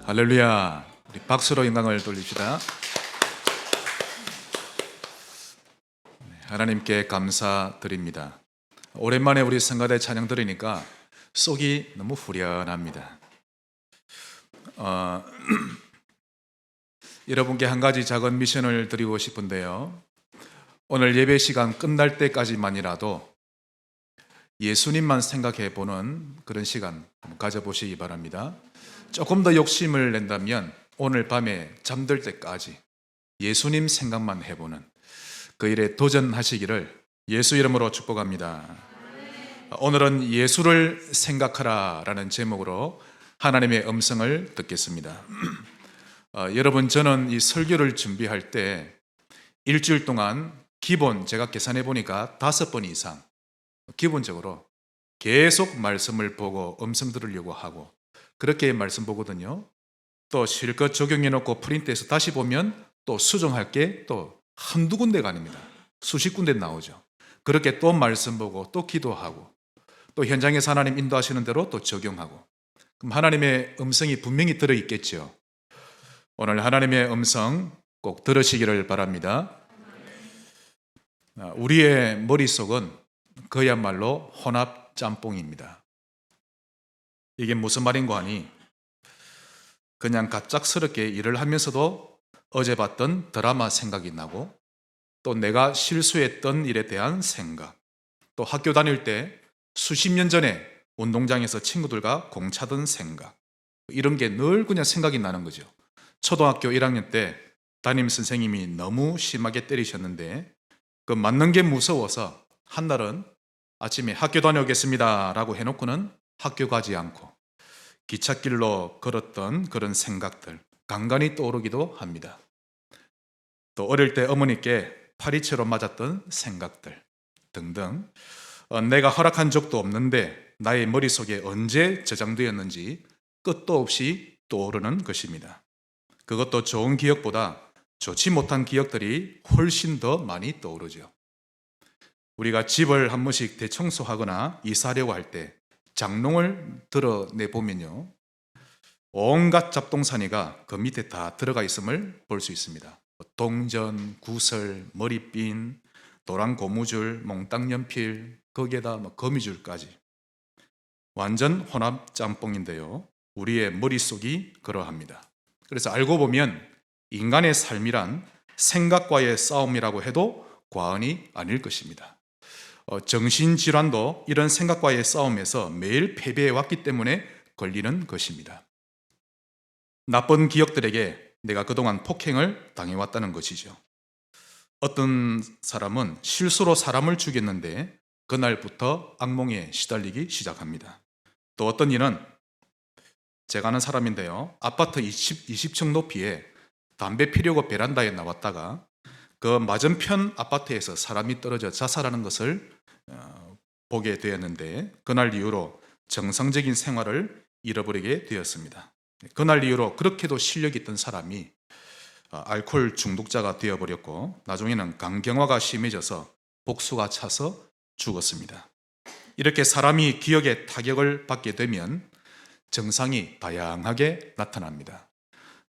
할렐루야. 우리 박수로 영광을 돌립시다. 하나님께 감사드립니다. 오랜만에 우리 성가대 찬양 들으니까 속이 너무 후련합니다. 여러분께 한 가지 작은 미션을 드리고 싶은데요. 오늘 예배 시간 끝날 때까지만이라도 예수님만 생각해 보는 그런 시간 한번 가져보시기 바랍니다. 조금 더 욕심을 낸다면 오늘 밤에 잠들 때까지 예수님 생각만 해보는 그 일에 도전하시기를 예수 이름으로 축복합니다. 오늘은 예수를 생각하라 라는 제목으로 하나님의 음성을 듣겠습니다. 여러분, 저는 이 설교를 준비할 때 일주일 동안 기본 제가 계산해 보니까 5번 이상 기본적으로 계속 말씀을 보고 음성 들으려고 하고 그렇게 말씀 보거든요. 또 실컷 적용해 놓고 프린트해서 다시 보면 또 수정할 게 또 한두 군데가 아닙니다. 수십 군데 나오죠. 그렇게 또 말씀 보고 또 기도하고 또 현장에서 하나님 인도하시는 대로 또 적용하고, 그럼 하나님의 음성이 분명히 들어있겠죠. 오늘 하나님의 음성 꼭 들으시기를 바랍니다. 우리의 머릿속은 그야말로 혼합 짬뽕입니다. 이게 무슨 말인고 하니, 그냥 갑작스럽게 일을 하면서도 어제 봤던 드라마 생각이 나고, 또 내가 실수했던 일에 대한 생각, 또 학교 다닐 때 수십 년 전에 운동장에서 친구들과 공 차던 생각, 이런 게 늘 그냥 생각이 나는 거죠. 초등학교 1학년 때 담임 선생님이 너무 심하게 때리셨는데 그 맞는 게 무서워서 한날은 아침에 학교 다녀오겠습니다 라고 해놓고는 학교 가지 않고 기찻길로 걸었던 그런 생각들 간간히 떠오르기도 합니다. 또 어릴 때 어머니께 파리채로 맞았던 생각들 등등, 내가 허락한 적도 없는데 나의 머릿속에 언제 저장되었는지 끝도 없이 떠오르는 것입니다. 그것도 좋은 기억보다 좋지 못한 기억들이 훨씬 더 많이 떠오르죠. 우리가 집을 한 번씩 대청소하거나 이사하려고 할 때 장롱을 드러내보면요, 온갖 잡동사니가 그 밑에 다 들어가 있음을 볼 수 있습니다. 동전, 구슬, 머리핀, 노란 고무줄, 몽땅 연필, 거기에다 거미줄까지 완전 혼합 짬뽕인데요, 우리의 머릿속이 그러합니다. 그래서 알고 보면 인간의 삶이란 생각과의 싸움이라고 해도 과언이 아닐 것입니다. 정신질환도 이런 생각과의 싸움에서 매일 패배해 왔기 때문에 걸리는 것입니다. 나쁜 기억들에게 내가 그동안 폭행을 당해왔다는 것이죠. 어떤 사람은 실수로 사람을 죽였는데 그날부터 악몽에 시달리기 시작합니다. 또 어떤 이는, 제가 아는 사람인데요, 아파트 20층 높이에 담배 피려고 베란다에 나왔다가 그 맞은편 아파트에서 사람이 떨어져 자살하는 것을 보게 되었는데 그날 이후로 정상적인 생활을 잃어버리게 되었습니다. 그날 이후로 그렇게도 실력이 있던 사람이 알코올 중독자가 되어버렸고 나중에는 간경화가 심해져서 복수가 차서 죽었습니다. 이렇게 사람이 기억에 타격을 받게 되면 증상이 다양하게 나타납니다.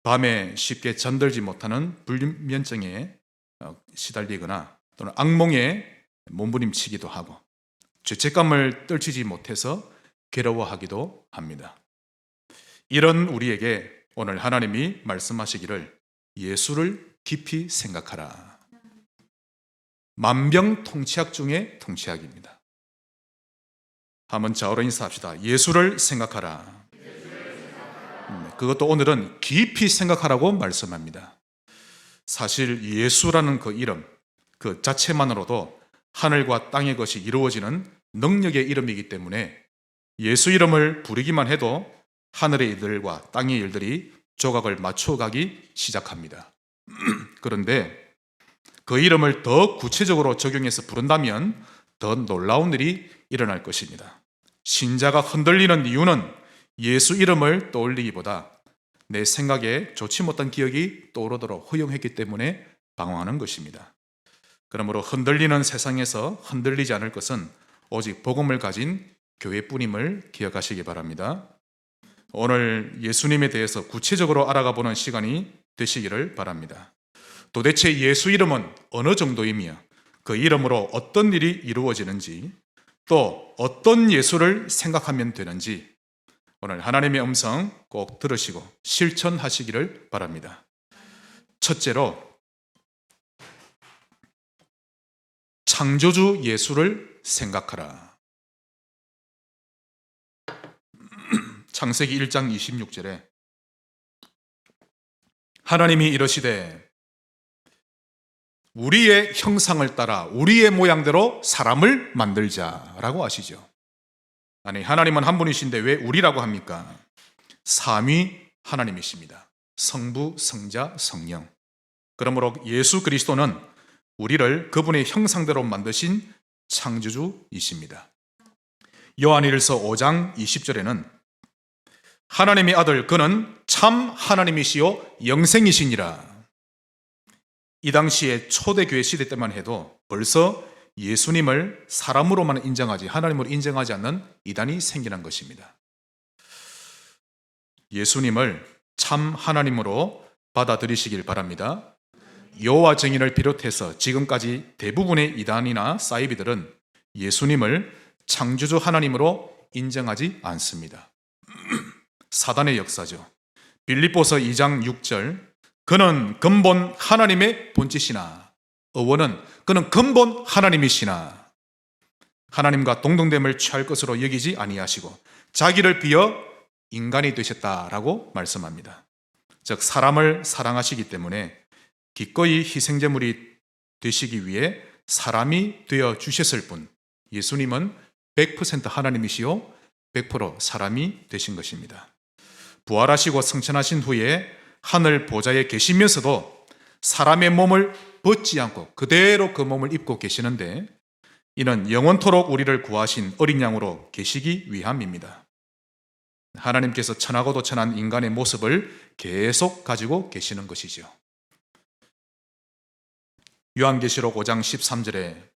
밤에 쉽게 잠들지 못하는 불면증에 시달리거나 또는 악몽에 몸부림치기도 하고 죄책감을 떨치지 못해서 괴로워하기도 합니다. 이런 우리에게 오늘 하나님이 말씀하시기를 예수를 깊이 생각하라. 만병통치약 중에 통치약입니다. 한번 좌우로 인사합시다. 예수를 생각하라. 그것도 오늘은 깊이 생각하라고 말씀합니다. 사실 예수라는 그 이름, 그 자체만으로도 하늘과 땅의 것이 이루어지는 능력의 이름이기 때문에 예수 이름을 부르기만 해도 하늘의 일들과 땅의 일들이 조각을 맞춰가기 시작합니다. 그런데 그 이름을 더 구체적으로 적용해서 부른다면 더 놀라운 일이 일어날 것입니다. 신자가 흔들리는 이유는 예수 이름을 떠올리기보다 내 생각에 좋지 못한 기억이 떠오르도록 허용했기 때문에 방황하는 것입니다. 그러므로 흔들리는 세상에서 흔들리지 않을 것은 오직 복음을 가진 교회뿐임을 기억하시기 바랍니다. 오늘 예수님에 대해서 구체적으로 알아가 보는 시간이 되시기를 바랍니다. 도대체 예수 이름은 어느 정도이며 그 이름으로 어떤 일이 이루어지는지, 또 어떤 예수를 생각하면 되는지 오늘 하나님의 음성 꼭 들으시고 실천하시기를 바랍니다. 첫째로, 창조주 예수를 생각하라. 창세기 1장 26절에 하나님이 이르시되 우리의 형상을 따라 우리의 모양대로 사람을 만들자라고 하시죠. 아니, 하나님은 한 분이신데 왜 우리라고 합니까? 삼위 하나님이십니다. 성부, 성자, 성령. 그러므로 예수 그리스도는 우리를 그분의 형상대로 만드신 창조주이십니다. 요한일서 5장 20절에는 하나님의 아들 그는 참 하나님이시요 영생이시니라. 이 당시에 초대교회 시대 때만 해도 벌써 예수님을 사람으로만 인정하지 하나님으로 인정하지 않는 이단이 생겨난 것입니다. 예수님을 참 하나님으로 받아들이시길 바랍니다. 여호와 증인을 비롯해서 지금까지 대부분의 이단이나 사이비들은 예수님을 창조주 하나님으로 인정하지 않습니다. 사단의 역사죠. 빌립보서 2장 6절, 그는 근본 하나님의 본짓이나, 어원은 그는 근본 하나님이시나 하나님과 동등됨을 취할 것으로 여기지 아니하시고 자기를 비어 인간이 되셨다라고 말씀합니다. 즉 사람을 사랑하시기 때문에 기꺼이 희생제물이 되시기 위해 사람이 되어 주셨을 뿐, 예수님은 100% 하나님이시요 100% 사람이 되신 것입니다. 부활하시고 승천하신 후에 하늘 보좌에 계시면서도 사람의 몸을 벗지 않고 그대로 그 몸을 입고 계시는데, 이는 영원토록 우리를 구하신 어린 양으로 계시기 위함입니다. 하나님께서 천하고도 천한 인간의 모습을 계속 가지고 계시는 것이죠. 요한계시록 5장 13절에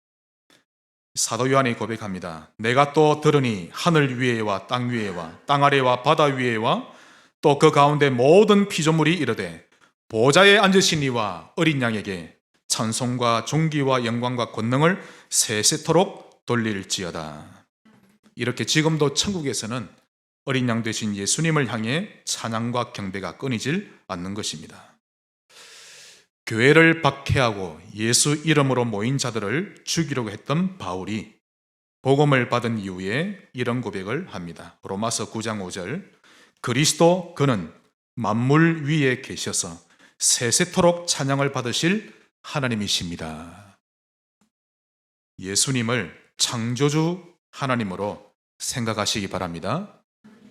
사도 요한이 고백합니다. 내가 또 들으니 하늘 위에와 땅 위에와 땅 아래와 바다 위에와 또 그 가운데 모든 피조물이 이르되 보좌에 앉으신 이와 어린 양에게 찬송과 존귀와 영광과 권능을 세세토록 돌릴지어다. 이렇게 지금도 천국에서는 어린 양 되신 예수님을 향해 찬양과 경배가 끊이질 않는 것입니다. 교회를 박해하고 예수 이름으로 모인 자들을 죽이려고 했던 바울이 복음을 받은 이후에 이런 고백을 합니다. 로마서 9장 5절, 그리스도 그는 만물 위에 계셔서 세세토록 찬양을 받으실 하나님이십니다. 예수님을 창조주 하나님으로 생각하시기 바랍니다.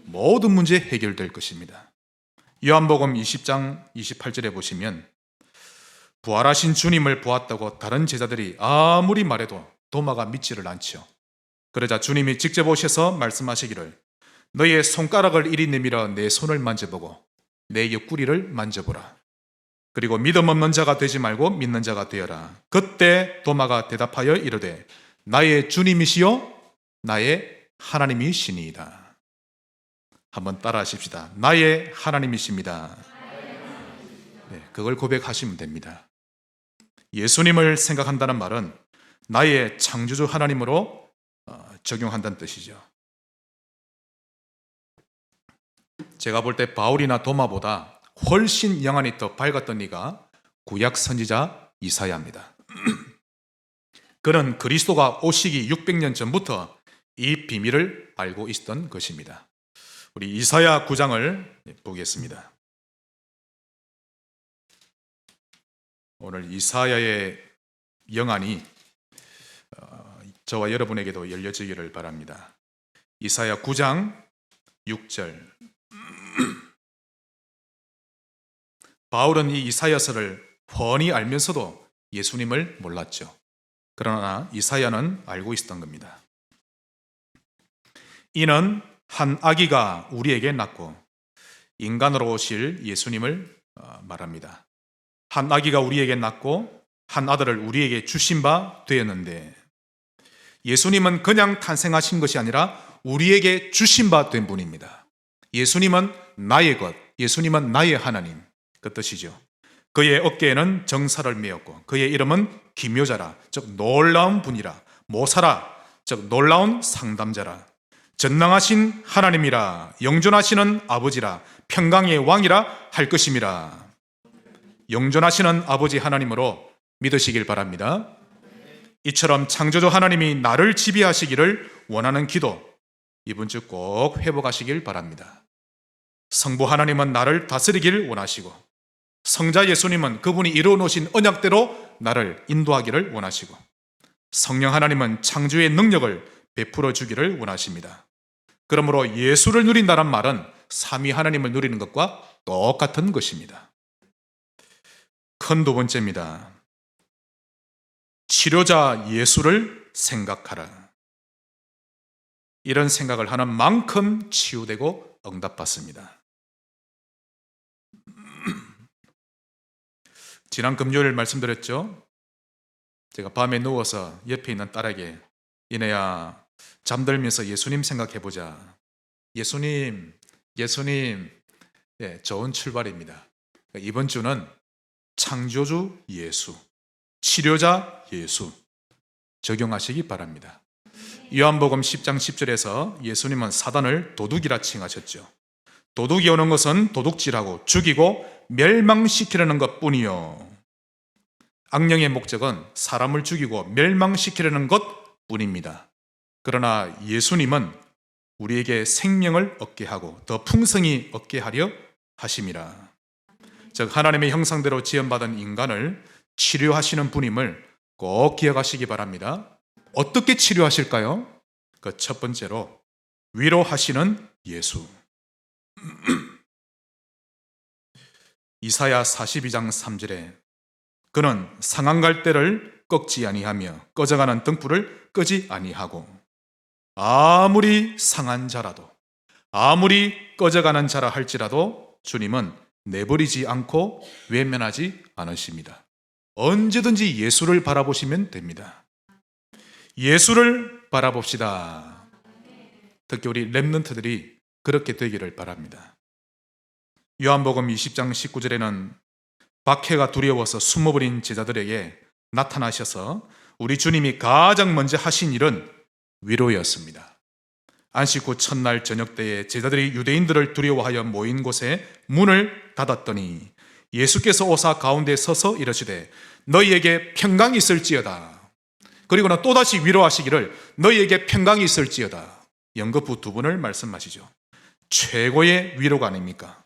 모든 문제 해결될 것입니다. 요한복음 20장 28절에 보시면 부활하신 주님을 보았다고 다른 제자들이 아무리 말해도 도마가 믿지를 않죠. 그러자 주님이 직접 오셔서 말씀하시기를 너의 손가락을 이리 내밀어 내 손을 만져보고 내 옆구리를 만져보라. 그리고 믿음 없는 자가 되지 말고 믿는 자가 되어라. 그때 도마가 대답하여 이르되 나의 주님이시요 나의 하나님이시니이다. 한번 따라 하십시다. 나의 하나님이십니다. 네, 그걸 고백하시면 됩니다. 예수님을 생각한다는 말은 나의 창조주 하나님으로 적용한다는 뜻이죠. 제가 볼 때 바울이나 도마보다 훨씬 영안이 더 밝았던 이가 구약 선지자 이사야입니다. 그는 그리스도가 오시기 600년 전부터 이 비밀을 알고 있었던 것입니다. 우리 이사야 9장을 보겠습니다. 오늘 이사야의 영안이 저와 여러분에게도 열려지기를 바랍니다. 이사야 9장 6절. 바울은 이 이사야서를 훤히 알면서도 예수님을 몰랐죠. 그러나 이사야는 알고 있었던 겁니다. 이는 한 아기가 우리에게 낳고 인간으로 오실 예수님을 말합니다. 한 아기가 우리에게 낳고 한 아들을 우리에게 주신 바 되었는데, 예수님은 그냥 탄생하신 것이 아니라 우리에게 주신 바 된 분입니다. 예수님은 나의 것, 예수님은 나의 하나님, 그 뜻이죠. 그의 어깨에는 정사를 메었고 그의 이름은 기묘자라, 즉 놀라운 분이라, 모사라, 즉 놀라운 상담자라, 전능하신 하나님이라, 영존하시는 아버지라, 평강의 왕이라 할 것임이라. 영존하시는 아버지 하나님으로 믿으시길 바랍니다. 이처럼 창조주 하나님이 나를 지배하시기를 원하는 기도, 이번 주 꼭 회복하시길 바랍니다. 성부 하나님은 나를 다스리길 원하시고, 성자 예수님은 그분이 이루어 놓으신 언약대로 나를 인도하기를 원하시고, 성령 하나님은 창조의 능력을 베풀어 주기를 원하십니다. 그러므로 예수를 누린다는 말은 삼위 하나님을 누리는 것과 똑같은 것입니다. 큰 두 번째입니다. 치료자 예수를 생각하라. 이런 생각을 하는 만큼 치유되고 응답받습니다. 지난 금요일 말씀드렸죠. 제가 밤에 누워서 옆에 있는 딸에게, 이내야 잠들면서 예수님 생각해보자. 예수님. 네, 좋은 출발입니다. 이번 주는 창조주 예수, 치료자 예수 적용하시기 바랍니다. 요한복음 10장 10절에서 예수님은 사단을 도둑이라 칭하셨죠. 도둑이 오는 것은 도둑질하고 죽이고 멸망시키려는 것뿐이요, 악령의 목적은 사람을 죽이고 멸망시키려는 것뿐입니다. 그러나 예수님은 우리에게 생명을 얻게 하고 더 풍성히 얻게 하려 하심이라. 즉 하나님의 형상대로 지음받은 인간을 치료하시는 분임을 꼭 기억하시기 바랍니다. 어떻게 치료하실까요? 그 첫 번째로 위로하시는 예수. 이사야 42장 3절에 그는 상한 갈대를 꺾지 아니하며 꺼져가는 등불을 끄지 아니하고, 아무리 상한 자라도, 아무리 꺼져가는 자라 할지라도 주님은 내버리지 않고 외면하지 않으십니다. 언제든지 예수를 바라보시면 됩니다. 예수를 바라봅시다. 특히 우리 렘넌트들이 그렇게 되기를 바랍니다. 요한복음 20장 19절에는 박해가 두려워서 숨어버린 제자들에게 나타나셔서 우리 주님이 가장 먼저 하신 일은 위로였습니다. 안식 후 첫날 저녁 때에 제자들이 유대인들을 두려워하여 모인 곳에 문을 닫았더니 예수께서 오사 가운데 서서 이르시되 너희에게 평강이 있을지어다. 그리고는 또다시 위로하시기를 너희에게 평강이 있을지어다. 연거푸 두 분을 말씀하시죠. 최고의 위로가 아닙니까?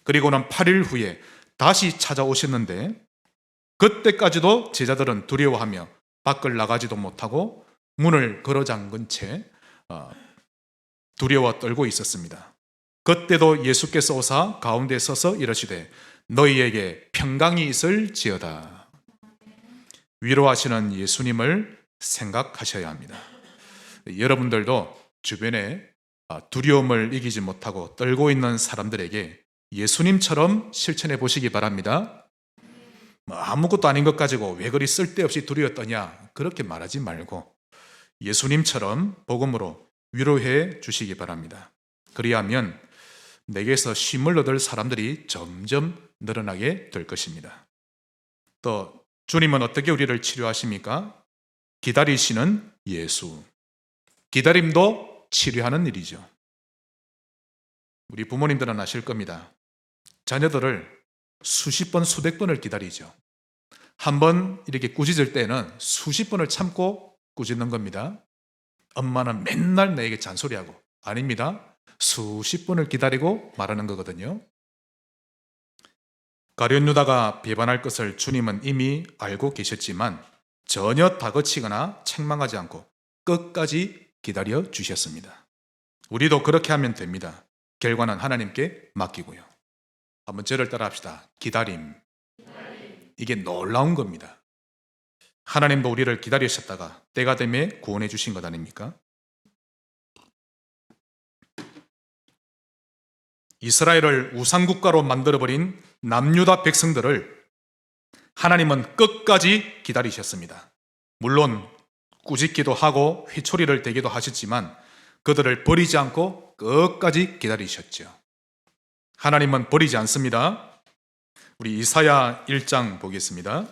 그리고는 8일 후에 다시 찾아오셨는데 그때까지도 제자들은 두려워하며 밖을 나가지도 못하고 문을 걸어 잠근 채 두려워 떨고 있었습니다. 그때도 예수께서 오사 가운데 서서 이르시되 너희에게 평강이 있을지어다. 위로하시는 예수님을 생각하셔야 합니다. 여러분들도 주변에 두려움을 이기지 못하고 떨고 있는 사람들에게 예수님처럼 실천해 보시기 바랍니다. 아무것도 아닌 것 가지고 왜 그리 쓸데없이 두려워 떠냐, 그렇게 말하지 말고 예수님처럼 복음으로 위로해 주시기 바랍니다. 그리하면 내게서 쉼을 얻을 사람들이 점점 늘어나게 될 것입니다. 또 주님은 어떻게 우리를 치료하십니까? 기다리시는 예수. 기다림도 치료하는 일이죠. 우리 부모님들은 아실 겁니다. 자녀들을 수십 번, 수백 번을 기다리죠. 한 번 이렇게 꾸짖을 때는 수십 번을 참고 꾸짖는 겁니다. 엄마는 맨날 내게 잔소리하고, 아닙니다. 수십 번을 기다리고 말하는 거거든요. 가룟 유다가 배반할 것을 주님은 이미 알고 계셨지만 전혀 다그치거나 책망하지 않고 끝까지 기다려 주셨습니다. 우리도 그렇게 하면 됩니다. 결과는 하나님께 맡기고요. 한번 저를 따라 합시다. 기다림. 이게 놀라운 겁니다. 하나님도 우리를 기다리셨다가 때가 되매 구원해 주신 것 아닙니까? 이스라엘을 우상국가로 만들어버린 남유다 백성들을 하나님은 끝까지 기다리셨습니다. 물론 꾸짖기도 하고 회초리를 대기도 하셨지만 그들을 버리지 않고 끝까지 기다리셨죠. 하나님은 버리지 않습니다. 우리 이사야 1장 보겠습니다.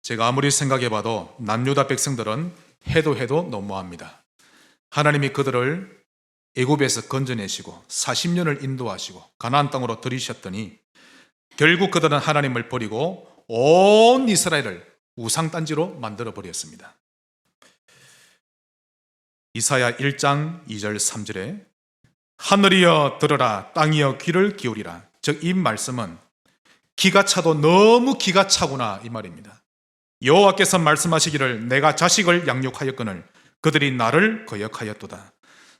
제가 아무리 생각해봐도 남유다 백성들은 해도 너무합니다. 하나님이 그들을 애굽에서 건져내시고 40년을 인도하시고 가나안 땅으로 들이셨더니 결국 그들은 하나님을 버리고 온 이스라엘을 우상단지로 만들어 버렸습니다. 이사야 1장 2절 3절에 하늘이여 들으라, 땅이여 귀를 기울이라. 즉 이 말씀은 기가 차도 너무 기가 차구나 이 말입니다. 여호와께서 말씀하시기를 내가 자식을 양육하였거늘 그들이 나를 거역하였도다.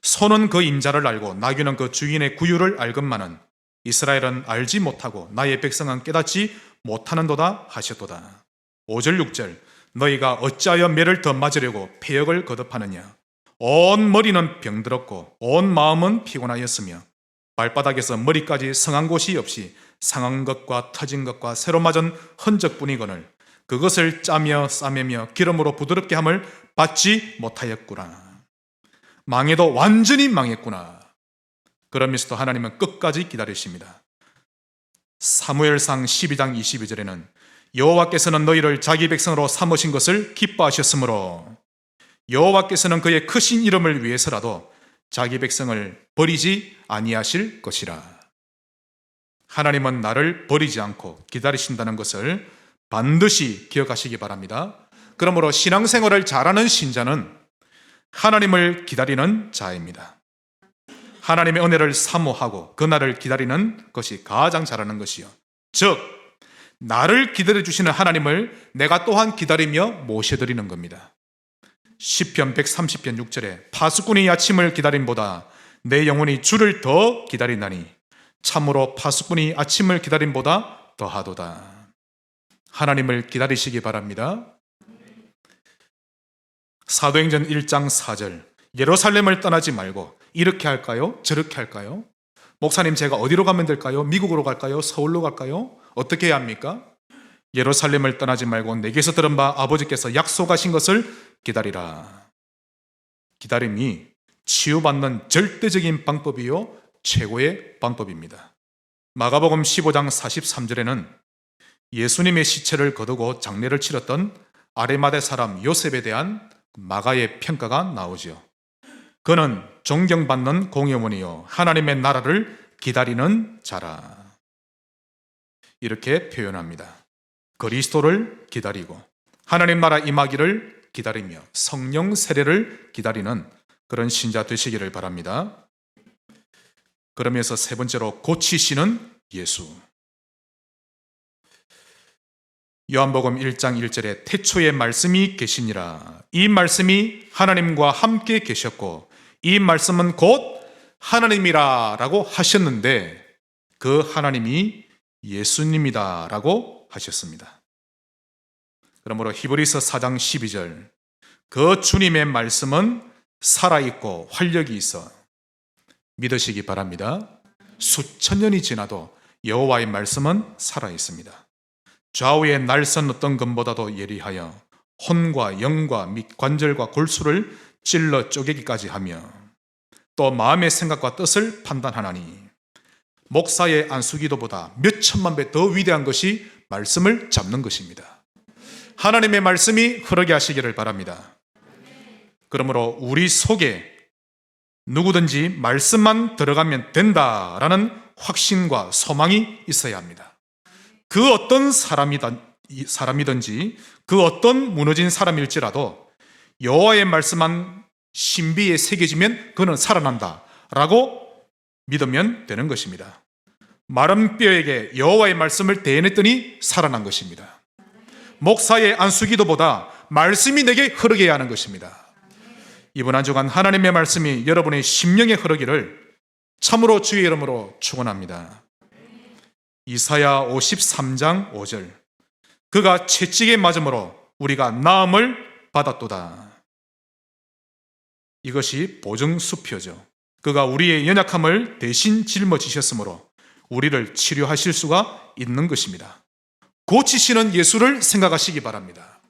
소는 그 임자를 알고 나귀는 그 주인의 구유를 알건만은 이스라엘은 알지 못하고 나의 백성은 깨닫지 못하는도다 하셨도다. 5절 6절 너희가 어찌하여 매를 더 맞으려고 패역을 거듭하느냐. 온 머리는 병들었고 온 마음은 피곤하였으며 발바닥에서 머리까지 성한 곳이 없이 상한 것과 터진 것과 새로 맞은 흔적뿐이거늘 그것을 짜며 싸매며 기름으로 부드럽게 함을 받지 못하였구나. 망해도 완전히 망했구나. 그러면서도 하나님은 끝까지 기다리십니다. 사무엘상 12장 22절에는 여호와께서는 너희를 자기 백성으로 삼으신 것을 기뻐하셨으므로 여호와께서는 그의 크신 이름을 위해서라도 자기 백성을 버리지 아니하실 것이라. 하나님은 나를 버리지 않고 기다리신다는 것을 반드시 기억하시기 바랍니다. 그러므로 신앙생활을 잘하는 신자는 하나님을 기다리는 자입니다. 하나님의 은혜를 사모하고 그날을 기다리는 것이 가장 잘하는 것이요, 즉 나를 기다려주시는 하나님을 내가 또한 기다리며 모셔드리는 겁니다. 시편 130편 6절에 파수꾼이 아침을 기다림보다 내 영혼이 주를 더 기다린다니 참으로 파수꾼이 아침을 기다림보다 더하도다. 하나님을 기다리시기 바랍니다. 사도행전 1장 4절 예루살렘을 떠나지 말고 이렇게 할까요? 저렇게 할까요? 목사님 제가 어디로 가면 될까요? 미국으로 갈까요? 서울로 갈까요? 어떻게 해야 합니까? 예루살렘을 떠나지 말고 내게서 들은 바 아버지께서 약속하신 것을 기다리라. 기다림이 치유받는 절대적인 방법이요 최고의 방법입니다. 마가복음 15장 43절에는 예수님의 시체를 거두고 장례를 치렀던 아레마대 사람 요셉에 대한 마가의 평가가 나오죠. 그는 존경받는 공회원이요 하나님의 나라를 기다리는 자라. 이렇게 표현합니다. 그리스도를 기다리고 하나님 나라 임하기를 기다리며 성령 세례를 기다리는 그런 신자 되시기를 바랍니다. 그러면서 세 번째로 고치시는 예수. 요한복음 1장 1절에 태초에 말씀이 계시니라. 이 말씀이 하나님과 함께 계셨고 이 말씀은 곧 하나님이라 라고 하셨는데 그 하나님이 예수님이다 라고 하셨습니다. 그러므로 히브리서 4장 12절 그 주님의 말씀은 살아있고 활력이 있어 믿으시기 바랍니다. 수천 년이 지나도 여호와의 말씀은 살아있습니다. 좌우의 날선 어떤 검보다도 예리하여 혼과 영과 및 관절과 골수를 찔러 쪼개기까지 하며 또 마음의 생각과 뜻을 판단하나니 목사의 안수기도보다 몇 천만 배 더 위대한 것이 말씀을 잡는 것입니다. 하나님의 말씀이 흐르게 하시기를 바랍니다. 그러므로 우리 속에 누구든지 말씀만 들어가면 된다라는 확신과 소망이 있어야 합니다. 그 어떤 사람이든지 그 어떤 무너진 사람일지라도 여호와의 말씀만 신비에 새겨지면 그는 살아난다 라고 믿으면 되는 것입니다. 마른 뼈에게 여호와의 말씀을 대냈더니 살아난 것입니다. 목사의 안수기도보다 말씀이 내게 흐르게 해야 하는 것입니다. 이번 한 주간 하나님의 말씀이 여러분의 심령에 흐르기를 참으로 주의 이름으로 축원합니다. 이사야 53장 5절 그가 채찍에 맞음으로 우리가 나음을 받았도다. 이것이 보증수표죠. 그가 우리의 연약함을 대신 짊어지셨으므로 우리를 치료하실 수가 있는 것입니다. 고치시는 예수를 생각하시기 바랍니다.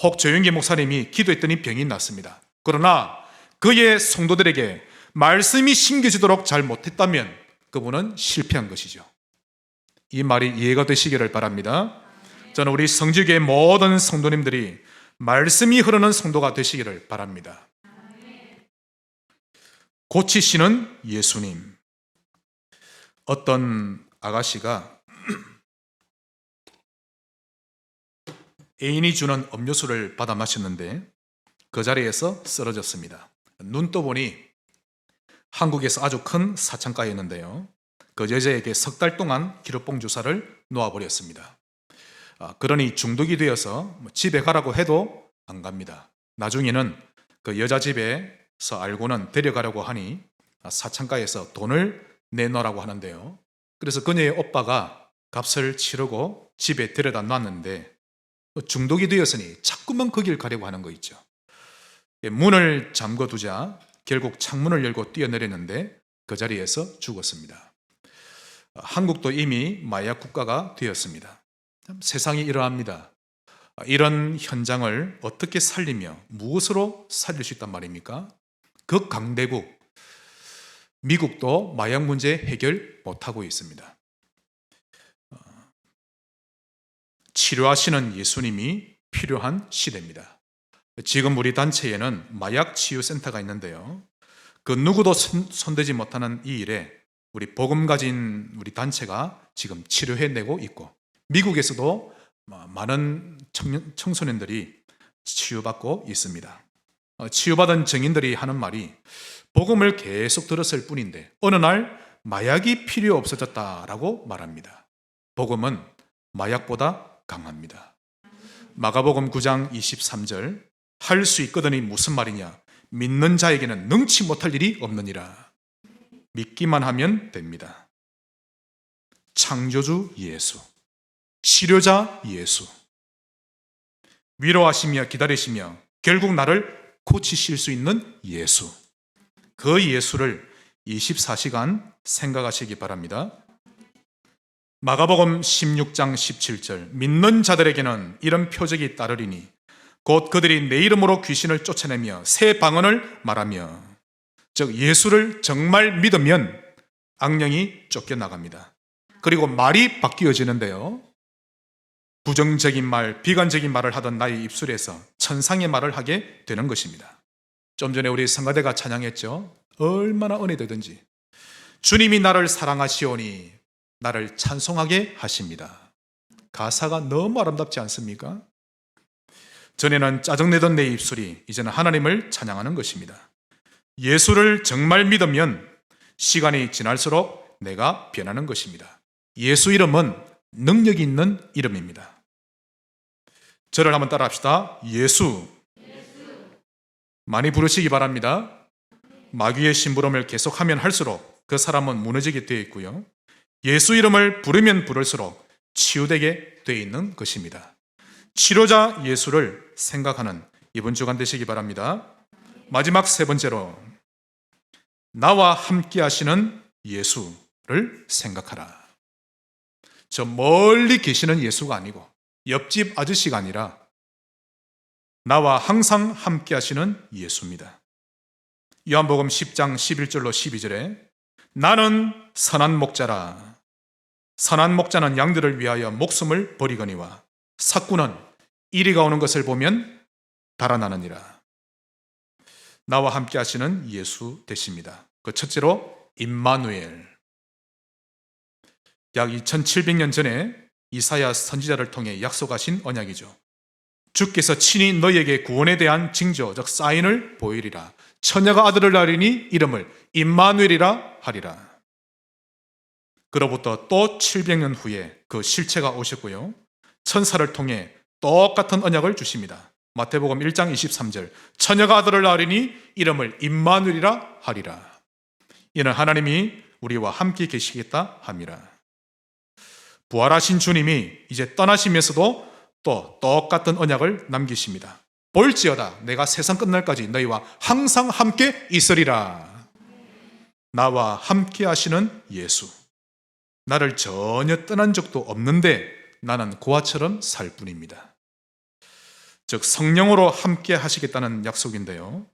혹 조영기 목사님이 기도했더니 병이 났습니다. 그러나 그의 성도들에게 말씀이 심겨지도록 잘 못했다면 그분은 실패한 것이죠. 이 말이 이해가 되시기를 바랍니다. 저는 우리 성지교회 모든 성도님들이 말씀이 흐르는 성도가 되시기를 바랍니다. 고치시는 예수님. 어떤 아가씨가 애인이 주는 음료수를 받아 마셨는데 그 자리에서 쓰러졌습니다. 눈 떠보니 한국에서 아주 큰 사창가였는데요. 그 여자에게 석 달 동안 기름봉 주사를 놓아버렸습니다. 그러니 중독이 되어서 집에 가라고 해도 안 갑니다. 나중에는 그 여자 집에서 알고는 데려가려고 하니 사창가에서 돈을 내놓으라고 하는데요. 그래서 그녀의 오빠가 값을 치르고 집에 데려다 놨는데 중독이 되었으니 자꾸만 거길 가려고 하는 거 있죠. 문을 잠궈두자 결국 창문을 열고 뛰어내렸는데 그 자리에서 죽었습니다. 한국도 이미 마약 국가가 되었습니다. 세상이 이러합니다. 이런 현장을 어떻게 살리며 무엇으로 살릴 수 있단 말입니까? 극강대국 미국도 마약 문제 해결 못하고 있습니다. 치료하시는 예수님이 필요한 시대입니다. 지금 우리 단체에는 마약 치유센터가 있는데요. 그 누구도 손대지 못하는 이 일에 우리 복음 가진 우리 단체가 지금 치료해내고 있고 미국에서도 많은 청소년들이 치유받고 있습니다. 치유받은 증인들이 하는 말이 복음을 계속 들었을 뿐인데 어느 날 마약이 필요 없어졌다라고 말합니다. 복음은 마약보다 강합니다. 마가복음 9장 23절 할 수 있거든이 무슨 말이냐? 믿는 자에게는 능치 못할 일이 없느니라. 믿기만 하면 됩니다. 창조주 예수, 치료자 예수, 위로하시며 기다리시며 결국 나를 고치실 수 있는 예수, 그 예수를 24시간 생각하시기 바랍니다. 마가복음 16장 17절 믿는 자들에게는 이런 표적이 따르리니 곧 그들이 내 이름으로 귀신을 쫓아내며 새 방언을 말하며, 즉 예수를 정말 믿으면 악령이 쫓겨나갑니다. 그리고 말이 바뀌어지는데요, 부정적인 말, 비관적인 말을 하던 나의 입술에서 천상의 말을 하게 되는 것입니다. 좀 전에 우리 성가대가 찬양했죠. 얼마나 은혜되든지 주님이 나를 사랑하시오니 나를 찬송하게 하십니다. 가사가 너무 아름답지 않습니까? 전에는 짜증내던 내 입술이 이제는 하나님을 찬양하는 것입니다. 예수를 정말 믿으면 시간이 지날수록 내가 변하는 것입니다. 예수 이름은 능력이 있는 이름입니다. 저를 한번 따라 합시다. 예수. 많이 부르시기 바랍니다. 마귀의 심부름을 계속하면 할수록 그 사람은 무너지게 되어 있고요. 예수 이름을 부르면 부를수록 치유되게 되어 있는 것입니다. 치료자 예수를 생각하는 이번 주간 되시기 바랍니다. 마지막 세 번째로 나와 함께 하시는 예수를 생각하라. 저 멀리 계시는 예수가 아니고 옆집 아저씨가 아니라 나와 항상 함께 하시는 예수입니다. 요한복음 10장 11절로 12절에 나는 선한 목자라. 선한 목자는 양들을 위하여 목숨을 버리거니와 삭구는 이리가 오는 것을 보면 달아나느니라. 나와 함께 하시는 예수 되십니다. 그 첫째로 임마누엘. 약 2700년 전에 이사야 선지자를 통해 약속하신 언약이죠. 주께서 친히 너희에게 구원에 대한 징조, 즉 사인을 보이리라. 처녀가 아들을 낳으리니 이름을 임마누엘이라 하리라. 그로부터 또 700년 후에 그 실체가 오셨고요, 천사를 통해 똑같은 언약을 주십니다. 마태복음 1장 23절 처녀가 아들을 낳으리니 이름을 임마누엘이라 하리라. 이는 하나님이 우리와 함께 계시겠다 함이라. 부활하신 주님이 이제 떠나시면서도 또 똑같은 언약을 남기십니다. 볼지어다 내가 세상 끝날까지 너희와 항상 함께 있으리라. 나와 함께 하시는 예수. 나를 전혀 떠난 적도 없는데 나는 고아처럼 살 뿐입니다. 즉 성령으로 함께 하시겠다는 약속인데요,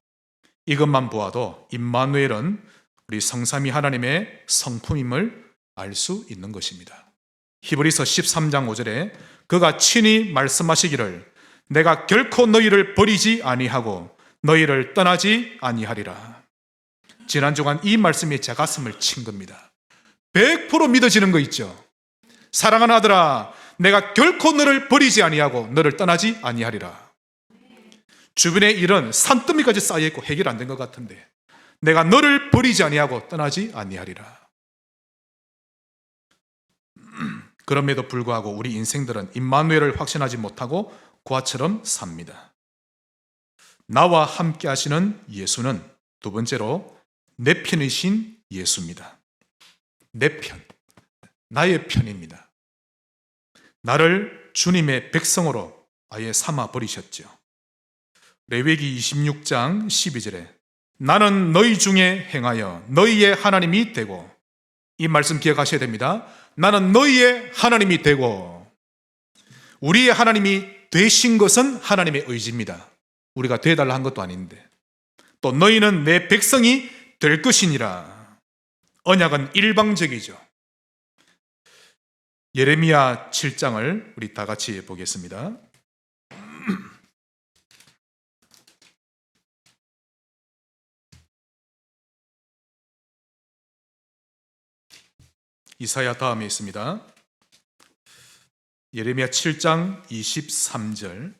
이것만 보아도 임마누엘은 우리 성삼위 하나님의 성품임을 알 수 있는 것입니다. 히브리서 13장 5절에 그가 친히 말씀하시기를 내가 결코 너희를 버리지 아니하고 너희를 떠나지 아니하리라. 지난 주간 이 말씀이 제 가슴을 친 겁니다. 100% 믿어지는 거 있죠. 사랑하는 아들아, 내가 결코 너를 버리지 아니하고 너를 떠나지 아니하리라. 주변의 일은 산더미까지 쌓여있고 해결 안 된 것 같은데 내가 너를 버리지 아니하고 떠나지 아니하리라. 그럼에도 불구하고 우리 인생들은 임마누엘을 확신하지 못하고 고아처럼 삽니다. 나와 함께 하시는 예수는 두 번째로 내 편이신 예수입니다. 내 편, 나의 편입니다. 나를 주님의 백성으로 아예 삼아 버리셨죠. 레위기 26장 12절에 나는 너희 중에 행하여 너희의 하나님이 되고, 이 말씀 기억하셔야 됩니다. 나는 너희의 하나님이 되고, 우리의 하나님이 되신 것은 하나님의 의지입니다. 우리가 되어달라 한 것도 아닌데, 또 너희는 내 백성이 될 것이니라. 언약은 일방적이죠. 예레미야 7장을 우리 다 같이 보겠습니다. 이사야 다음에 있습니다. 예레미야 7장 23절.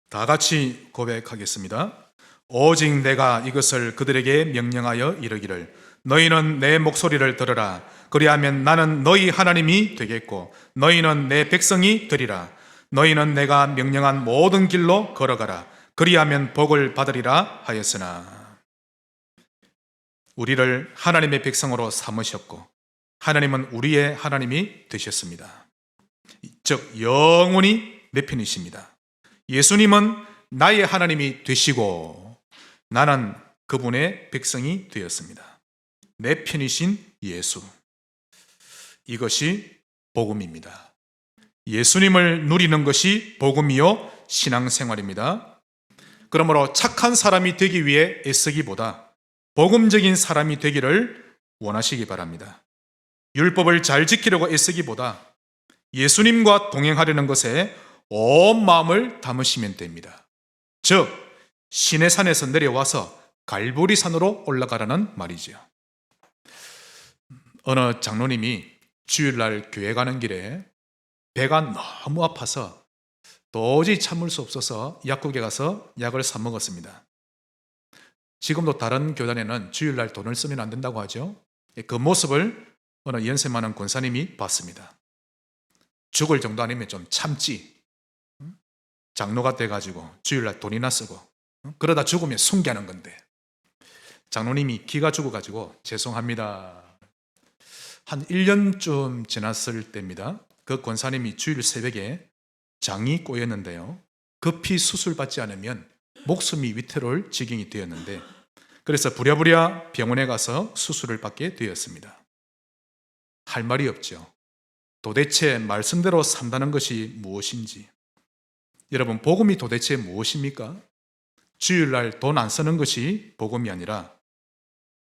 다 같이 고백하겠습니다. 오직 내가 이것을 그들에게 명령하여 이르기를 너희는 내 목소리를 들으라. 그리하면 나는 너희 하나님이 되겠고 너희는 내 백성이 되리라. 너희는 내가 명령한 모든 길로 걸어가라. 그리하면 복을 받으리라 하였으나. 우리를 하나님의 백성으로 삼으셨고 하나님은 우리의 하나님이 되셨습니다. 즉 영원히 내 편이십니다. 예수님은 나의 하나님이 되시고 나는 그분의 백성이 되었습니다. 내 편이신 예수. 이것이 복음입니다. 예수님을 누리는 것이 복음이요 신앙생활입니다. 그러므로 착한 사람이 되기 위해 애쓰기보다 복음적인 사람이 되기를 원하시기 바랍니다. 율법을 잘 지키려고 애쓰기보다 예수님과 동행하려는 것에 온 마음을 담으시면 됩니다. 즉 시내산에서 내려와서 갈보리산으로 올라가라는 말이죠. 어느 장로님이 주일날 교회 가는 길에 배가 너무 아파서 도저히 참을 수 없어서 약국에 가서 약을 사 먹었습니다. 지금도 다른 교단에는 주일날 돈을 쓰면 안 된다고 하죠. 그 모습을 어느 연세 많은 권사님이 봤습니다. 죽을 정도 아니면 좀 참지. 장로가 돼가지고 주일날 돈이나 쓰고 그러다 죽으면 순교하는 건데, 장로님이 기가 죽어가지고 죄송합니다. 한 1년쯤 지났을 때입니다. 그 권사님이 주일 새벽에 장이 꼬였는데요. 급히 수술받지 않으면 목숨이 위태로울 지경이 되었는데, 그래서 부랴부랴 병원에 가서 수술을 받게 되었습니다. 할 말이 없죠. 도대체 말씀대로 산다는 것이 무엇인지. 여러분, 복음이 도대체 무엇입니까? 주일날 돈 안 쓰는 것이 복음이 아니라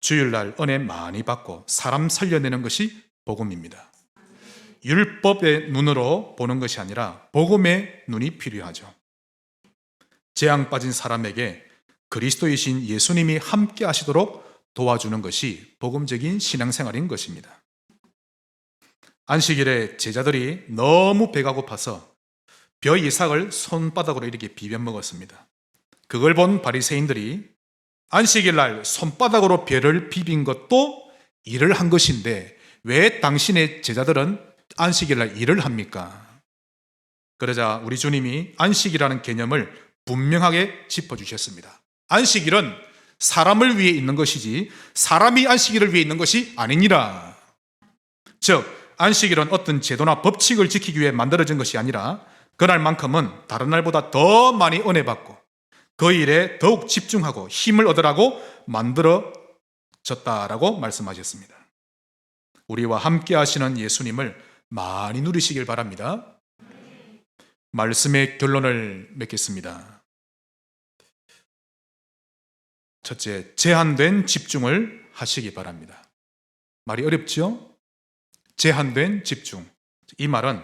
주일날 은혜 많이 받고 사람 살려내는 것이 복음입니다. 율법의 눈으로 보는 것이 아니라 복음의 눈이 필요하죠. 재앙 빠진 사람에게 그리스도이신 예수님이 함께 하시도록 도와주는 것이 복음적인 신앙생활인 것입니다. 안식일에 제자들이 너무 배가 고파서 벼 이삭을 손바닥으로 이렇게 비벼 먹었습니다. 그걸 본 바리새인들이 안식일날 손바닥으로 벼를 비빈 것도 일을 한 것인데 왜 당신의 제자들은 안식일날 일을 합니까? 그러자 우리 주님이 안식이라는 개념을 분명하게 짚어주셨습니다. 안식일은 사람을 위해 있는 것이지 사람이 안식일을 위해 있는 것이 아니니라. 즉 안식일은 어떤 제도나 법칙을 지키기 위해 만들어진 것이 아니라 그날만큼은 다른 날보다 더 많이 은혜 받고 그 일에 더욱 집중하고 힘을 얻으라고 만들어졌다라고 말씀하셨습니다. 우리와 함께 하시는 예수님을 많이 누리시길 바랍니다. 말씀의 결론을 맺겠습니다. 첫째, 제한된 집중을 하시기 바랍니다. 말이 어렵죠? 제한된 집중. 이 말은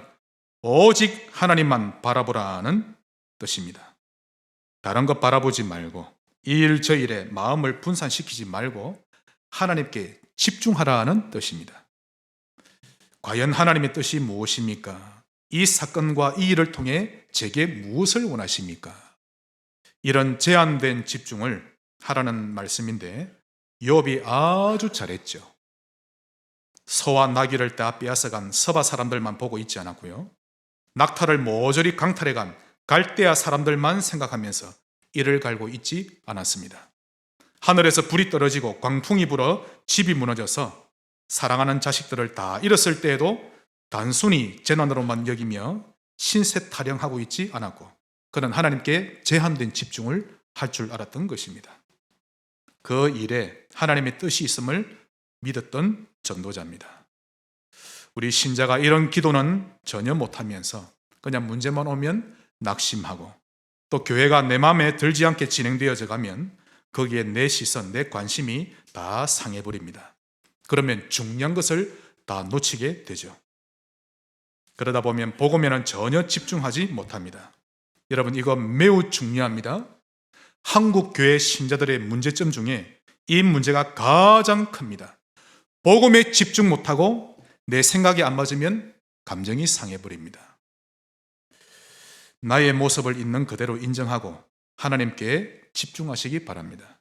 오직 하나님만 바라보라는 뜻입니다. 다른 것 바라보지 말고 이 일 저 일에 마음을 분산시키지 말고 하나님께 집중하라는 뜻입니다. 과연 하나님의 뜻이 무엇입니까? 이 사건과 이 일을 통해 제게 무엇을 원하십니까? 이런 제한된 집중을 하라는 말씀인데 욥이 아주 잘했죠. 소와 나귀를 다 빼앗아간 서바 사람들만 보고 있지 않았고요. 낙타를 모조리 강탈해간 갈대아 사람들만 생각하면서 이를 갈고 있지 않았습니다. 하늘에서 불이 떨어지고 광풍이 불어 집이 무너져서 사랑하는 자식들을 다 잃었을 때에도 단순히 재난으로만 여기며 신세 타령하고 있지 않았고 그는 하나님께 제한된 집중을 할 줄 알았던 것입니다. 그 일에 하나님의 뜻이 있음을 믿었던 전도자입니다. 우리 신자가 이런 기도는 전혀 못하면서 그냥 문제만 오면 낙심하고 또 교회가 내 마음에 들지 않게 진행되어져 가면 거기에 내 시선, 내 관심이 다 상해버립니다. 그러면 중요한 것을 다 놓치게 되죠. 그러다 보면 복음에는 전혀 집중하지 못합니다. 여러분, 이거 매우 중요합니다. 한국 교회 신자들의 문제점 중에 이 문제가 가장 큽니다. 복음에 집중 못하고 내 생각이 안 맞으면 감정이 상해버립니다. 나의 모습을 있는 그대로 인정하고 하나님께 집중하시기 바랍니다.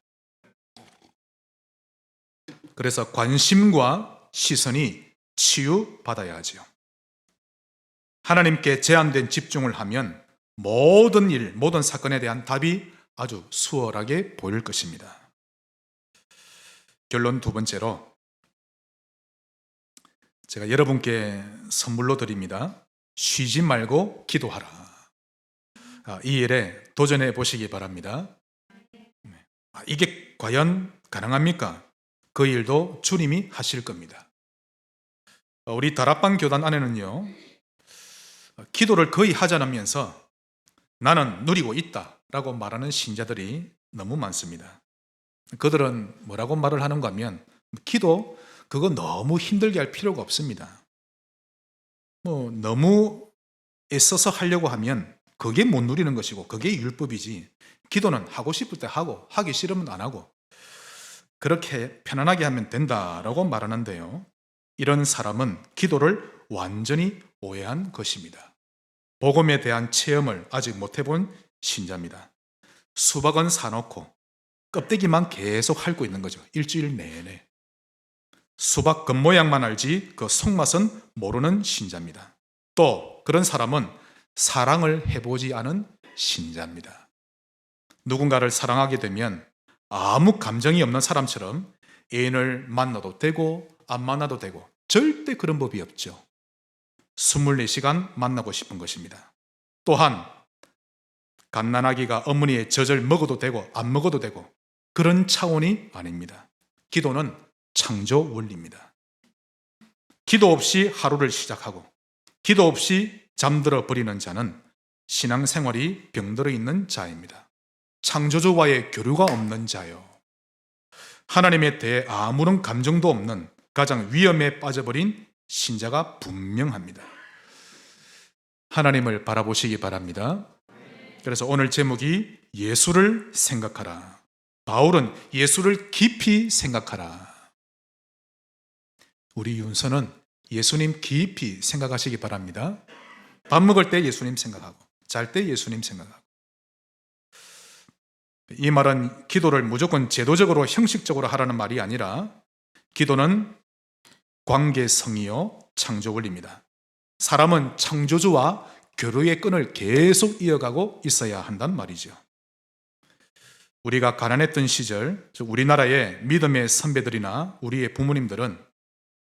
그래서 관심과 시선이 치유받아야 하죠. 하나님께 제한된 집중을 하면 모든 일, 모든 사건에 대한 답이 아주 수월하게 보일 것입니다. 결론 두 번째로 제가 여러분께 선물로 드립니다. 쉬지 말고 기도하라. 이 일에 도전해 보시기 바랍니다. 이게 과연 가능합니까? 그 일도 주님이 하실 겁니다. 우리 다락방 교단 안에는요, 기도를 거의 하지 않으면서 나는 누리고 있다라고 말하는 신자들이 너무 많습니다. 그들은 뭐라고 말을 하는가 하면 기도 그거 너무 힘들게 할 필요가 없습니다. 너무 애써서 하려고 하면 그게 못 누리는 것이고 그게 율법이지, 기도는 하고 싶을 때 하고 하기 싫으면 안 하고 그렇게 편안하게 하면 된다라고 말하는데요, 이런 사람은 기도를 완전히 오해한 것입니다. 복음에 대한 체험을 아직 못 해본 신자입니다. 수박은 사놓고 껍데기만 계속 핥고 있는 거죠. 일주일 내내. 수박 겉모양만 알지 그 속맛은 모르는 신자입니다. 또 그런 사람은 사랑을 해보지 않은 신자입니다. 누군가를 사랑하게 되면 아무 감정이 없는 사람처럼 애인을 만나도 되고 안 만나도 되고 절대 그런 법이 없죠. 24시간 만나고 싶은 것입니다. 또한 갓난아기가 어머니의 젖을 먹어도 되고 안 먹어도 되고 그런 차원이 아닙니다. 기도는 창조 원리입니다. 기도 없이 하루를 시작하고 기도 없이 잠들어 버리는 자는 신앙생활이 병들어 있는 자입니다. 창조주와의 교류가 없는 자요. 하나님에 대해 아무런 감정도 없는 가장 위험에 빠져버린 신자가 분명합니다. 하나님을 바라보시기 바랍니다. 그래서 오늘 제목이 예수를 생각하라. 바울은 예수를 깊이 생각하라. 우리 윤서는 예수님 깊이 생각하시기 바랍니다. 밥 먹을 때 예수님 생각하고 잘 때 예수님 생각하고. 이 말은 기도를 무조건 제도적으로 형식적으로 하라는 말이 아니라 기도는 관계성이요 창조 원리입니다. 사람은 창조주와 교류의 끈을 계속 이어가고 있어야 한단 말이죠. 우리가 가난했던 시절, 즉 우리나라의 믿음의 선배들이나 우리의 부모님들은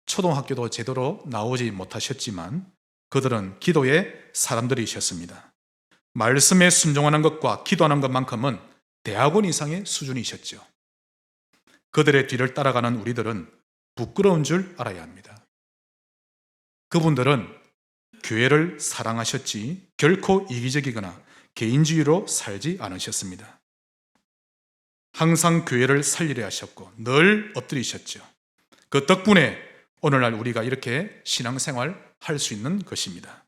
초등학교도 제대로 나오지 못하셨지만 그들은 기도의 사람들이셨습니다. 말씀에 순종하는 것과 기도하는 것만큼은 대학원 이상의 수준이셨죠. 그들의 뒤를 따라가는 우리들은 부끄러운 줄 알아야 합니다. 그분들은 교회를 사랑하셨지 결코 이기적이거나 개인주의로 살지 않으셨습니다. 항상 교회를 살리려 하셨고 늘 엎드리셨죠. 그 덕분에 오늘날 우리가 이렇게 신앙생활 할 수 있는 것입니다.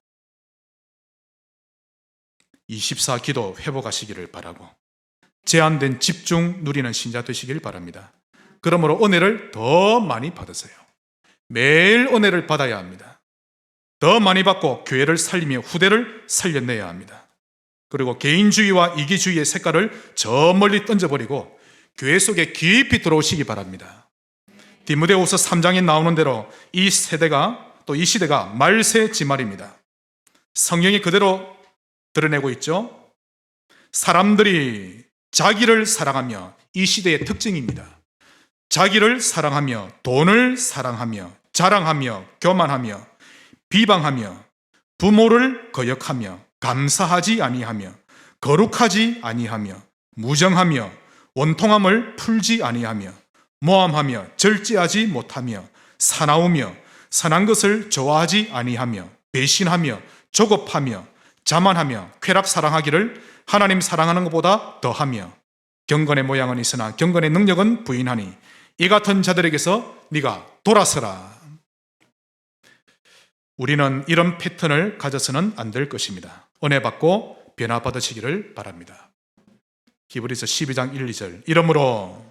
24 기도 회복하시기를 바라고 제한된 집중 누리는 신자 되시길 바랍니다. 그러므로 은혜를 더 많이 받으세요. 매일 은혜를 받아야 합니다. 더 많이 받고 교회를 살리며 후대를 살려내야 합니다. 그리고 개인주의와 이기주의의 색깔을 저 멀리 던져버리고 교회 속에 깊이 들어오시기 바랍니다. 디모데후서 3장에 나오는 대로 이 세대가 또 이 시대가 말세지말입니다. 성경이 그대로 드러내고 있죠. 사람들이 자기를 사랑하며, 이 시대의 특징입니다. 자기를 사랑하며 돈을 사랑하며 자랑하며 교만하며 비방하며 부모를 거역하며 감사하지 아니하며 거룩하지 아니하며 무정하며 원통함을 풀지 아니하며 모함하며 절제하지 못하며 사나우며 선한 것을 좋아하지 아니하며 배신하며 조급하며 자만하며 쾌락 사랑하기를 하나님 사랑하는 것보다 더하며 경건의 모양은 있으나 경건의 능력은 부인하니 이 같은 자들에게서 네가 돌아서라. 우리는 이런 패턴을 가져서는 안 될 것입니다. 은혜 받고 변화 받으시기를 바랍니다. 히브리서 12장 1, 2절 이러므로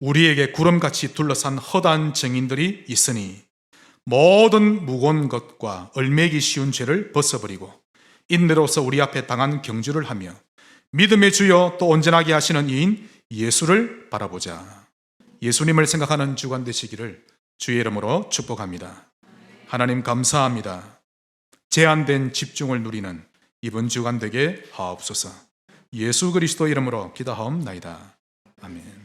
우리에게 구름같이 둘러싼 허다한 증인들이 있으니 모든 무거운 것과 얼매기 쉬운 죄를 벗어버리고 인내로서 우리 앞에 당한 경주를 하며 믿음의 주여 또 온전하게 하시는 이인 예수를 바라보자. 예수님을 생각하는 주간 되시기를 주의 이름으로 축복합니다. 하나님 감사합니다. 제한된 집중을 누리는 이번 주간 되게 하옵소서. 예수 그리스도 이름으로 기도하옵나이다. 아멘.